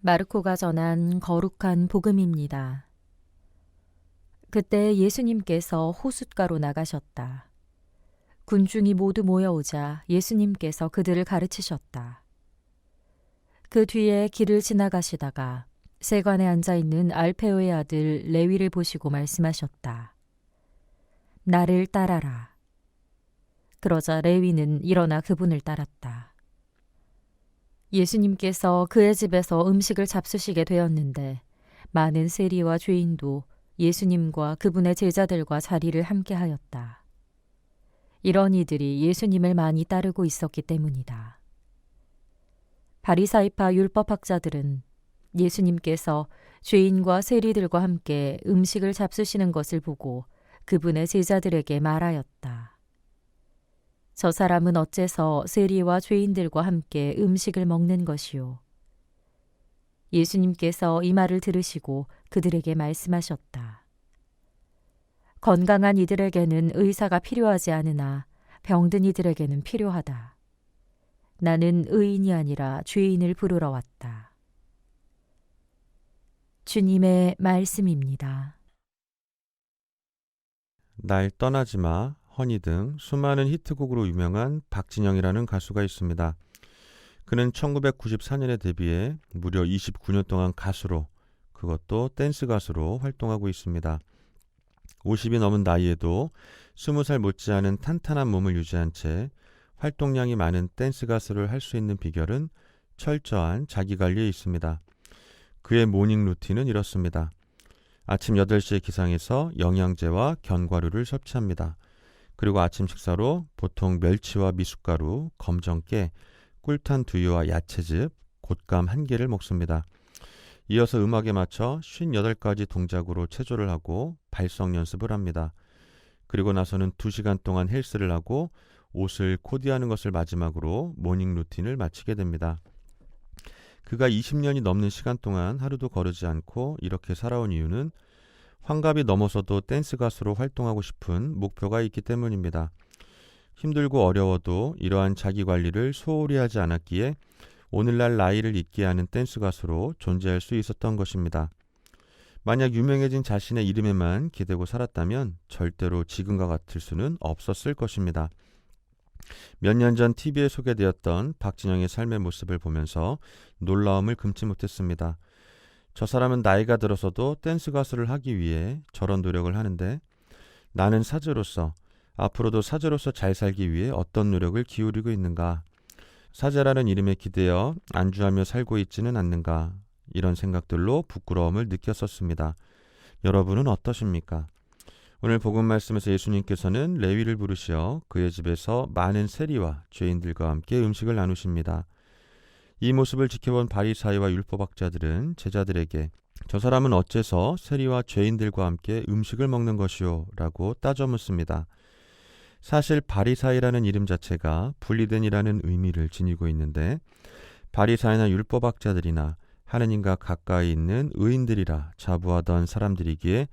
마르코가 전한 거룩한 복음입니다. 그때 예수님께서 호숫가로 나가셨다. 군중이 모두 모여오자 예수님께서 그들을 가르치셨다. 그 뒤에 길을 지나가시다가 세관에 앉아있는 알페오의 아들 레위를 보시고 말씀하셨다. 나를 따라라. 그러자 레위는 일어나 그분을 따랐다. 예수님께서 그의 집에서 음식을 잡수시게 되었는데 많은 세리와 죄인도 예수님과 그분의 제자들과 자리를 함께하였다. 이런 이들이 예수님을 많이 따르고 있었기 때문이다. 바리사이파 율법학자들은 예수님께서 죄인과 세리들과 함께 음식을 잡수시는 것을 보고 그분의 제자들에게 말하였다. 저 사람은 어째서 세리와 죄인들과 함께 음식을 먹는 것이요. 예수님께서 이 말을 들으시고 그들에게 말씀하셨다. 건강한 이들에게는 의사가 필요하지 않으나 병든 이들에게는 필요하다. 나는 의인이 아니라 죄인을 부르러 왔다. 주님의 말씀입니다. 날 떠나지 마, 허니 등 수많은 히트곡으로 유명한 박진영이라는 가수가 있습니다. 그는 1994년에 데뷔해 무려 29년 동안 가수로, 그것도 댄스 가수로 활동하고 있습니다. 50이 넘은 나이에도 20살 못지않은 탄탄한 몸을 유지한 채 활동량이 많은 댄스 가수를 할 수 있는 비결은 철저한 자기관리에 있습니다. 그의 모닝 루틴은 이렇습니다. 아침 8시에 기상해서 영양제와 견과류를 섭취합니다. 그리고 아침 식사로 보통 멸치와 미숫가루, 검정깨, 꿀탄 두유와 야채즙, 곶감 1개를 먹습니다. 이어서 음악에 맞춰 58가지 동작으로 체조를 하고 발성 연습을 합니다. 그리고 나서는 2시간 동안 헬스를 하고 옷을 코디하는 것을 마지막으로 모닝 루틴을 마치게 됩니다. 그가 20년이 넘는 시간 동안 하루도 거르지 않고 이렇게 살아온 이유는 환갑이 넘어서도 댄스 가수로 활동하고 싶은 목표가 있기 때문입니다. 힘들고 어려워도 이러한 자기관리를 소홀히 하지 않았기에 오늘날 나이를 잊게 하는 댄스 가수로 존재할 수 있었던 것입니다. 만약 유명해진 자신의 이름에만 기대고 살았다면 절대로 지금과 같을 수는 없었을 것입니다. 몇 년 전 TV에 소개되었던 박진영의 삶의 모습을 보면서 놀라움을 금치 못했습니다. 저 사람은 나이가 들어서도 댄스 가수를 하기 위해 저런 노력을 하는데 나는 사제로서 앞으로도 사제로서 잘 살기 위해 어떤 노력을 기울이고 있는가? 사제라는 이름에 기대어 안주하며 살고 있지는 않는가? 이런 생각들로 부끄러움을 느꼈었습니다. 여러분은 어떠십니까? 오늘 복음 말씀에서 예수님께서는 레위를 부르시어 그의 집에서 많은 세리와 죄인들과 함께 음식을 나누십니다. 이 모습을 지켜본 바리사이와 율법학자들은 제자들에게 저 사람은 어째서 세리와 죄인들과 함께 음식을 먹는 것이오? 라고 따져 묻습니다. 사실 바리사이라는 이름 자체가 분리된이라는 의미를 지니고 있는데 바리사이나 율법학자들이나 하느님과 가까이 있는 의인들이라 자부하던 사람들이기에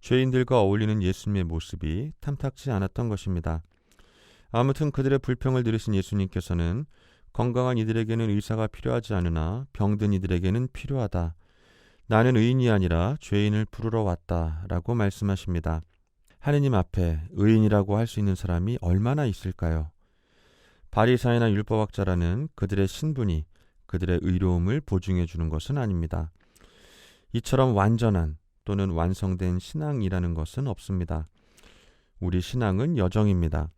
죄인들과 어울리는 예수님의 모습이 탐탁지 않았던 것입니다. 아무튼 그들의 불평을 들으신 예수님께서는 건강한 이들에게는 의사가 필요하지 않으나 병든 이들에게는 필요하다. 나는 의인이 아니라 죄인을 부르러 왔다 라고 말씀하십니다. 하느님 앞에 의인이라고 할 수 있는 사람이 얼마나 있을까요? 바리사이나 율법학자라는 그들의 신분이 그들의 의로움을 보증해 주는 것은 아닙니다. 이처럼 완전한 또는 완성된 신앙이라는 것은 없습니다. 우리 신앙은 여정입니다.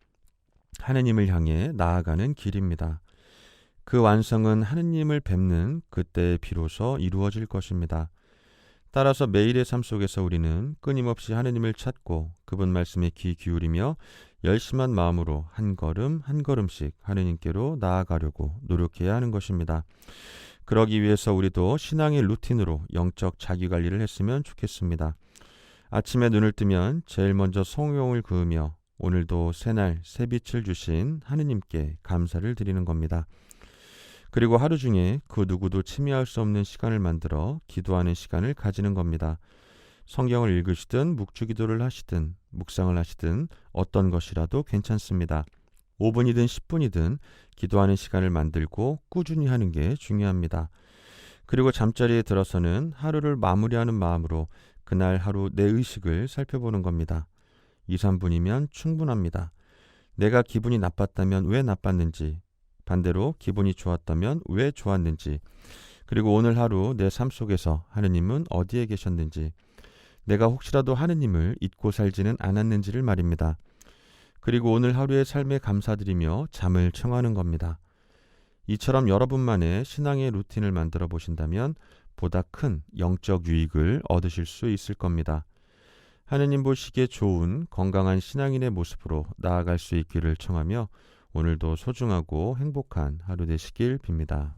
하느님을 향해 나아가는 길입니다. 그 완성은 하느님을 뵙는 그때에 비로소 이루어질 것입니다. 따라서 매일의 삶 속에서 우리는 끊임없이 하느님을 찾고 그분 말씀에 귀 기울이며 열심한 마음으로 한 걸음 한 걸음씩 하느님께로 나아가려고 노력해야 하는 것입니다. 그러기 위해서 우리도 신앙의 루틴으로 영적 자기관리를 했으면 좋겠습니다. 아침에 눈을 뜨면 제일 먼저 성경을 그으며 오늘도 새날 새빛을 주신 하느님께 감사를 드리는 겁니다. 그리고 하루 중에 그 누구도 침해할 수 없는 시간을 만들어 기도하는 시간을 가지는 겁니다. 성경을 읽으시든 묵주기도를 하시든 묵상을 하시든 어떤 것이라도 괜찮습니다. 5분이든 10분이든 기도하는 시간을 만들고 꾸준히 하는 게 중요합니다. 그리고 잠자리에 들어서는 하루를 마무리하는 마음으로 그날 하루 내 의식을 살펴보는 겁니다. 2, 3분이면 충분합니다. 내가 기분이 나빴다면 왜 나빴는지, 반대로 기분이 좋았다면 왜 좋았는지, 그리고 오늘 하루 내 삶 속에서 하느님은 어디에 계셨는지, 내가 혹시라도 하느님을 잊고 살지는 않았는지를 말입니다. 그리고 오늘 하루의 삶에 감사드리며 잠을 청하는 겁니다. 이처럼 여러분만의 신앙의 루틴을 만들어 보신다면 보다 큰 영적 유익을 얻으실 수 있을 겁니다. 하느님 보시기에 좋은 건강한 신앙인의 모습으로 나아갈 수 있기를 청하며 오늘도 소중하고 행복한 하루 되시길 빕니다.